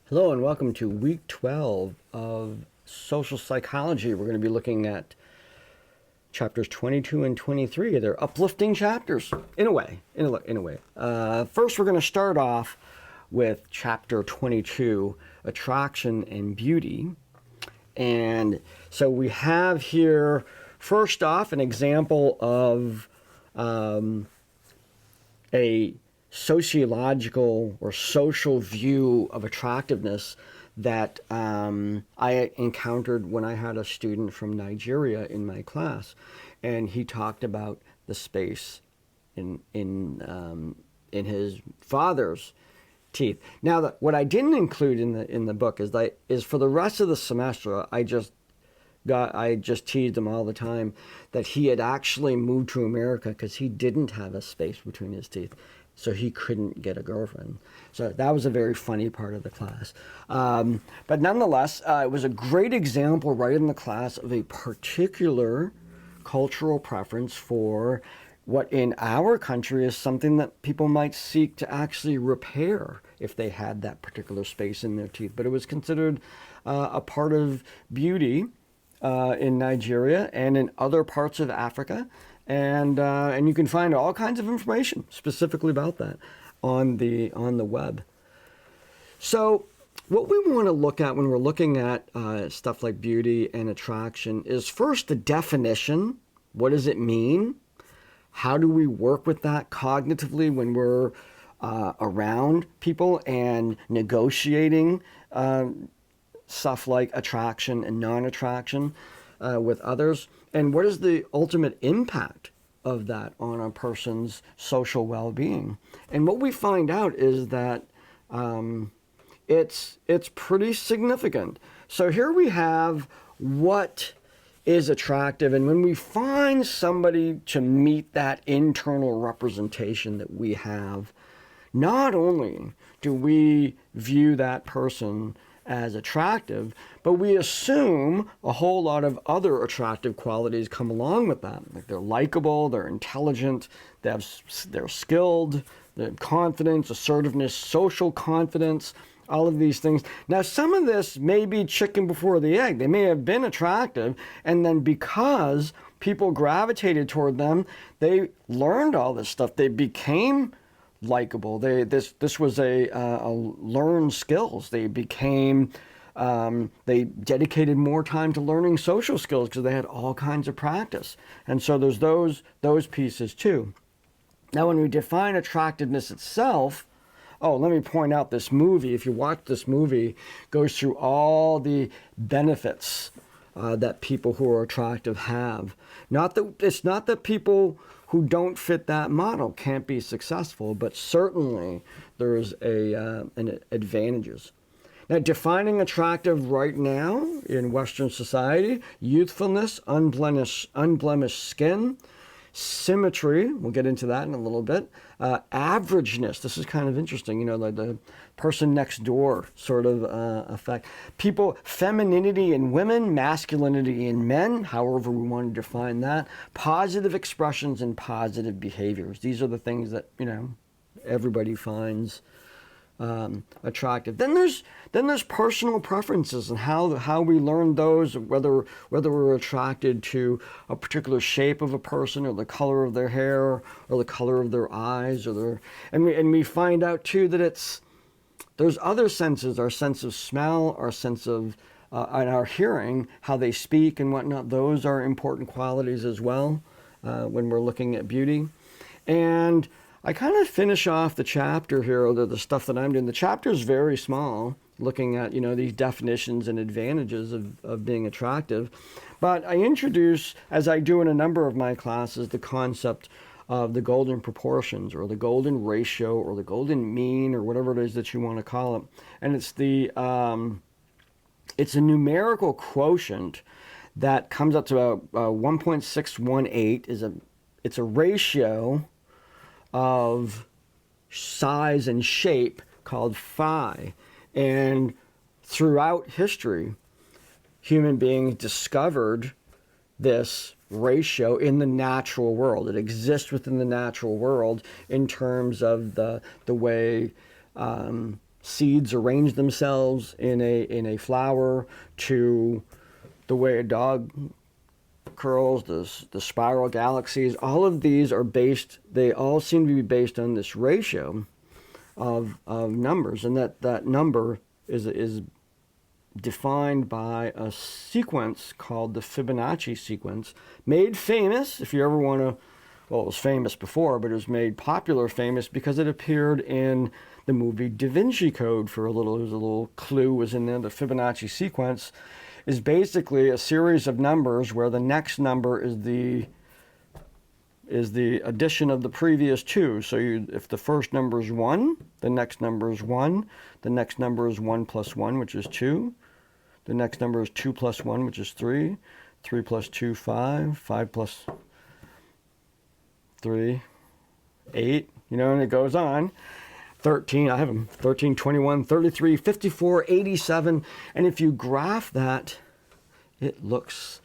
Hello and welcome to week 12 of social psychology. We're going to be looking at chapters 22 and 23. They're uplifting chapters in a way. First, we're going to start off with chapter 22, attraction and beauty. And so we have here, first off, an example of a sociological or social view of attractiveness that I encountered when I had a student from Nigeria in my class, and he talked about the space in his father's teeth. Now, what I didn't include in the book is for the rest of the semester, I just teased him all the time that he had actually moved to America because he didn't have a space between his teeth, so he couldn't get a girlfriend. So that was a very funny part of the class. But nonetheless, it was a great example right in the class of a particular cultural preference for what in our country is something that people might seek to actually repair if they had that particular space in their teeth. But it was considered a part of beauty in Nigeria and in other parts of Africa, and you can find all kinds of information specifically about that on the web. So what we want to look at when we're looking at stuff like beauty and attraction is first the definition. What does it mean? How do we work with that cognitively when we're around people and negotiating stuff like attraction and non-attraction with others? And what is the ultimate impact of that on a person's social well-being? And what we find out is that it's pretty significant. So here we have what is attractive, and when we find somebody to meet that internal representation that we have, not only do we view that person as attractive, but we assume a whole lot of other attractive qualities come along with that. Like they're likable, they're intelligent, they're skilled, they have confidence, assertiveness, social confidence, all of these things. Now, some of this may be chicken before the egg. They may have been attractive, and then because people gravitated toward them, they learned all this stuff. They became likable. This was a learned skills. They became they dedicated more time to learning social skills because they had all kinds of practice. And so there's those pieces too. Now, when we define attractiveness itself, let me point out this movie. If you watch this movie, it goes through all the benefits that people who are attractive have. It's not that people who don't fit that model can't be successful, but certainly there's an advantages. Now, defining attractive right now in Western society: youthfulness, unblemished skin, symmetry, we'll get into that in a little bit, averageness, this is kind of interesting, like the person next door sort of effect. People, femininity in women, masculinity in men, however we want to define that, positive expressions and positive behaviors. These are the things that, everybody finds attractive. Then there's personal preferences and how we learn those, whether we're attracted to a particular shape of a person or the color of their hair or the color of their eyes and we find out too that there's other senses, our sense of smell, our sense of and our hearing, how they speak and whatnot. Those are important qualities as well when we're looking at beauty. And I kind of finish off the chapter here, or the stuff that I'm doing. The chapter is very small, looking at, these definitions and advantages of being attractive. But I introduce, as I do in a number of my classes, the concept of the golden proportions, or the golden ratio, or the golden mean, or whatever it is that you want to call it. And it's it's a numerical quotient that comes up to about 1.618. It's a ratio of size and shape called phi. And throughout history, human beings discovered this ratio in the natural world. It exists within the natural world in terms of the way seeds arrange themselves in a flower, to the way a dog curls, the spiral galaxies. All of these are based, they all seem to be based on this ratio of numbers, and that number is defined by a sequence called the Fibonacci sequence, made famous, if you ever want to, well, it was famous before, but it was made famous because it appeared in the movie Da Vinci Code for a little. There's a little clue was in there. The Fibonacci sequence is basically a series of numbers where the next number is the addition of the previous two. So if the first number is 1, the next number is 1, the next number is 1 plus 1, which is 2, the next number is 2 plus 1, which is 3, 3 plus 2, 5, 5 plus 3, 8, and it goes on. 13, I have them, 13, 21, 33, 54, 87. And if you graph that, it looks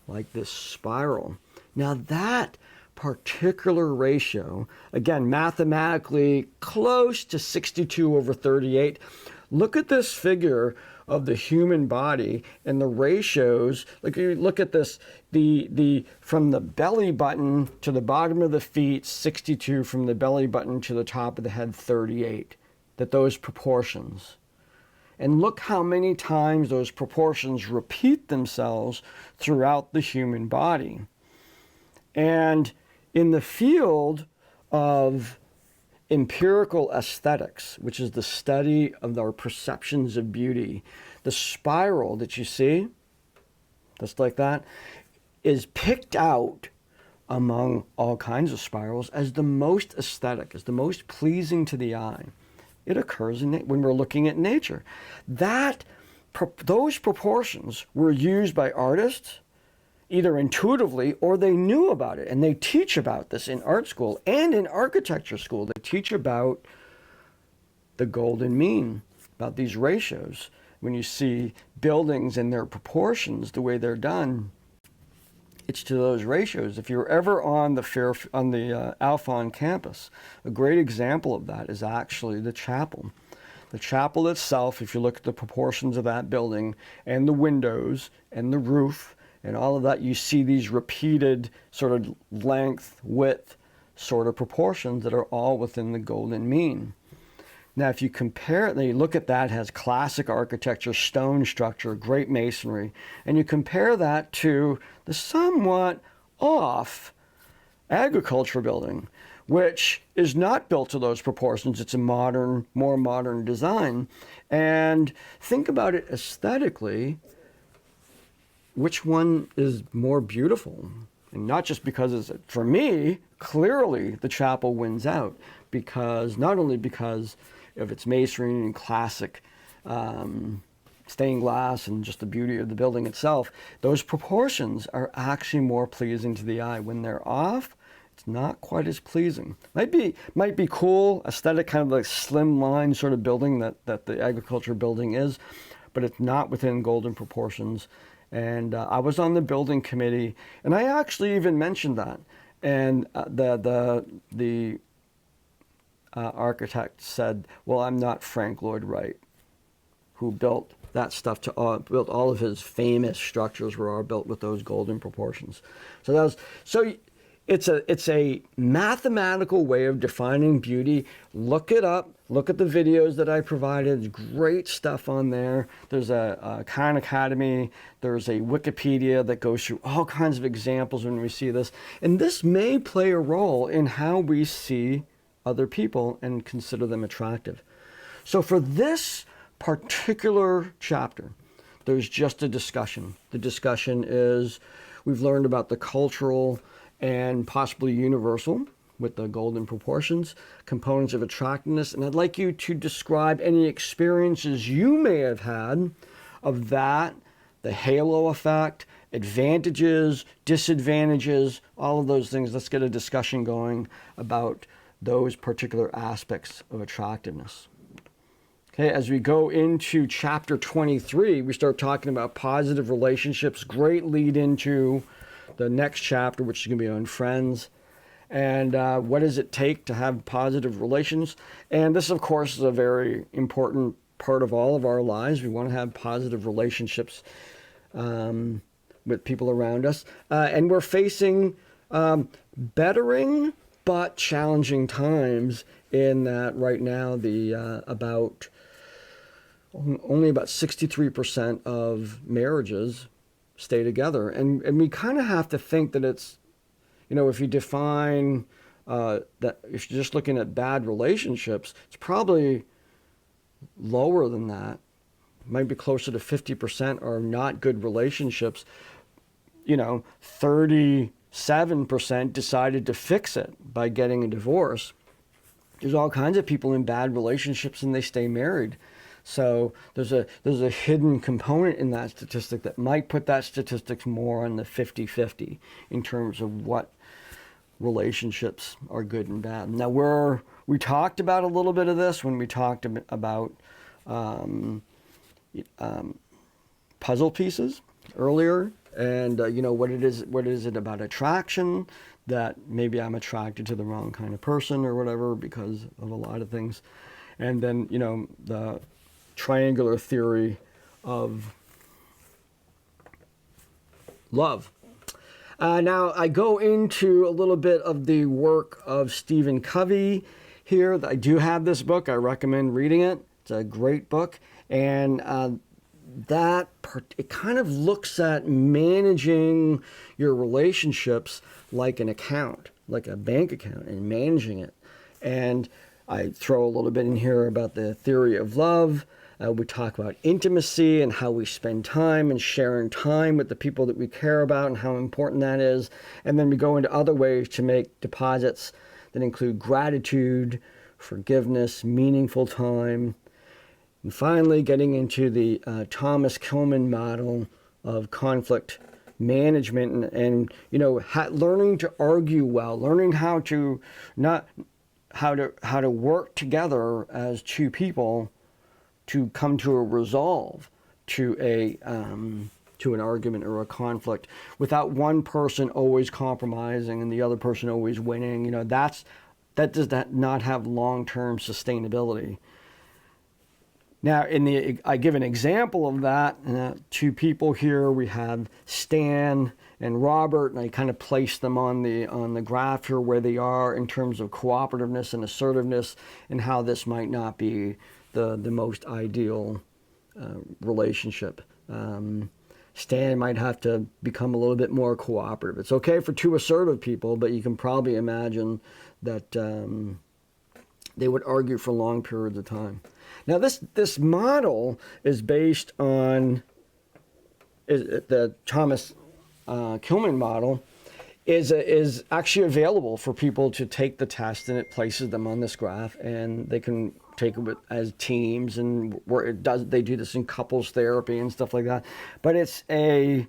like this spiral. Now that particular ratio, again, mathematically close to 62 over 38. Look at this figure of the human body and the ratios. Like, you look at this, the from the belly button to the bottom of the feet, 62, from the belly button to the top of the head, 38. That those proportions. And look how many times those proportions repeat themselves throughout the human body. And in the field of empirical aesthetics, which is the study of our perceptions of beauty, the spiral that you see, just like that, is picked out among all kinds of spirals as the most aesthetic, as the most pleasing to the eye. It occurs when we're looking at nature. Those proportions were used by artists either intuitively or they knew about it. And they teach about this in art school and in architecture school. They teach about the golden mean, about these ratios. When you see buildings and their proportions, the way they're done, it's to those ratios. If you're ever on the Alphon campus, a great example of that is actually the chapel. The chapel itself, if you look at the proportions of that building and the windows and the roof and all of that, you see these repeated sort of length, width sort of proportions that are all within the golden mean. Now, if you compare it, you look at that, it has classic architecture, stone structure, great masonry, and you compare that to the somewhat off agriculture building, which is not built to those proportions. It's a more modern design. And think about it aesthetically, which one is more beautiful? And not just because for me, clearly the chapel wins out, because not only because of its masonry and classic stained glass and just the beauty of the building itself, those proportions are actually more pleasing to the eye. When they're off, it's not quite as pleasing. Might be cool, aesthetic, kind of like slim line sort of building that the agriculture building is, but it's not within golden proportions. And I was on the building committee, and I actually even mentioned that. And the architect said, "Well, I'm not Frank Lloyd Wright, who built that stuff built all of his famous structures were all built with those golden proportions." So it's a mathematical way of defining beauty. Look it up. Look at the videos that I provided. There's great stuff on there. There's a Khan Academy. There's a Wikipedia that goes through all kinds of examples when we see this. And this may play a role in how we see other people and consider them attractive. So for this particular chapter, there's just a discussion. The discussion is, we've learned about the cultural and possibly universal with the golden proportions, components of attractiveness, and I'd like you to describe any experiences you may have had of that, the halo effect, advantages, disadvantages, all of those things. Let's get a discussion going about those particular aspects of attractiveness. Okay, as we go into chapter 23, we start talking about positive relationships. Great lead into the next chapter, which is going to be on friends. and what does it take to have positive relations. And this, of course, is a very important part of all of our lives. We want to have positive relationships with people around us. And we're facing bettering but challenging times in that right now only about 63% of marriages stay together. And we kind of have to think that it's, if you define that, if you're just looking at bad relationships, it's probably lower than that. Might be closer to 50% are not good relationships. 37% decided to fix it by getting a divorce. There's all kinds of people in bad relationships and they stay married. So there's a hidden component in that statistic that might put that statistic more on the 50-50 in terms of what relationships are good and bad. Now we talked about a little bit of this when we talked about puzzle pieces earlier, and what is it about attraction that maybe I'm attracted to the wrong kind of person or whatever because of a lot of things. And then the triangular theory of love. Now I go into a little bit of the work of Stephen Covey here. I do have this book. I recommend reading it. It's a great book. And it kind of looks at managing your relationships like an account, like a bank account, and managing it. And I throw a little bit in here about the theory of love. We talk about intimacy and how we spend time and sharing time with the people that we care about and how important that is. And then we go into other ways to make deposits that include gratitude, forgiveness, meaningful time. And finally, getting into the Thomas Kilmann model of conflict management and learning to argue well, learning how to work together as two people to come to a resolve to an argument or a conflict without one person always compromising and the other person always winning. That does not have long-term sustainability. Now, I give an example of that. Two people here. We have Stan and Robert, and I kind of place them on the graph here where they are in terms of cooperativeness and assertiveness, and how this might not be the most ideal relationship. Stan might have to become a little bit more cooperative. It's okay for two assertive people, but you can probably imagine that they would argue for long periods of time. Now, this model is based on the Thomas Kilmann model is actually available for people to take the test, and it places them on this graph, and they can take it as teams, and they do this in couples therapy and stuff like that. But it's a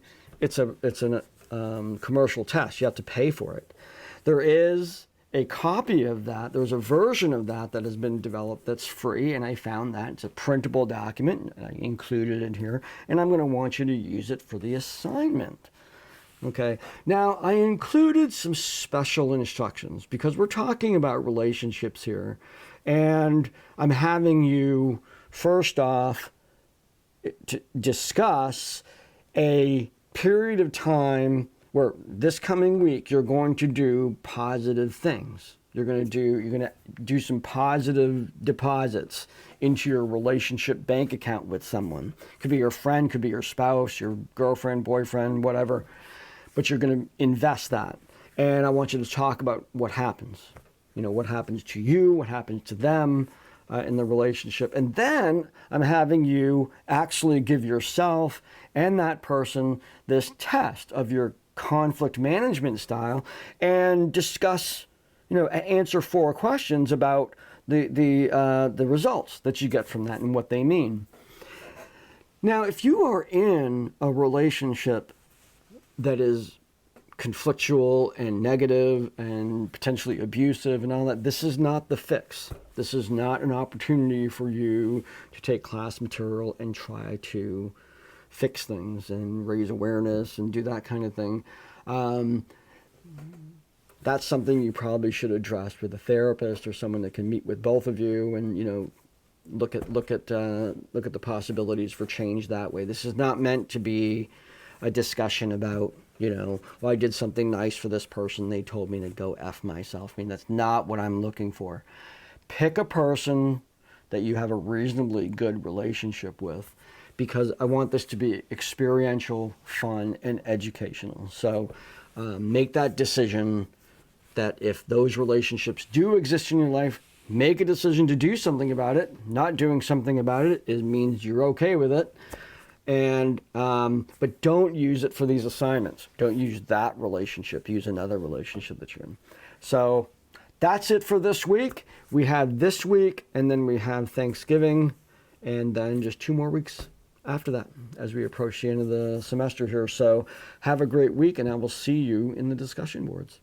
commercial test. You have to pay for it. There is a copy of that. There's a version of that has been developed that's free, and I found that. It's a printable document. I included it here, and I'm going to want you to use it for the assignment. Okay. Now, I included some special instructions because we're talking about relationships here, and I'm having you, first off, to discuss a period of time where this coming week you're going to do positive things. You're going to do some positive deposits into your relationship bank account with someone. Could be your friend, could be your spouse, your girlfriend, boyfriend, whatever. But you're going to invest that. And I want you to talk about what happens. What happens to you, what happens to them in the relationship. And then I'm having you actually give yourself and that person this test of your conflict management style and discuss, answer 4 questions about the results that you get from that and what they mean. Now, if you are in a relationship that is conflictual and negative and potentially abusive and all that, this is not the fix. This is not an opportunity for you to take class material and try to fix things and raise awareness and do that kind of thing. that's something you probably should address with a therapist or someone that can meet with both of you and, you know, look at the possibilities for change that way. This is not meant to be a discussion about, you know, well, I did something nice for this person, they told me to go F myself. I mean, that's not what I'm looking for. Pick a person that you have a reasonably good relationship with, because I want this to be experiential, fun, and educational. So make that decision that if those relationships do exist in your life, make a decision to do something about it. Not doing something about it, it means you're okay with it. And but don't use it for these assignments. Don't use that relationship. Use another relationship that you're in. So that's it for this week. We have this week, and then we have Thanksgiving, and then just 2 more weeks after that as we approach the end of the semester here. So have a great week, and I will see you in the discussion boards.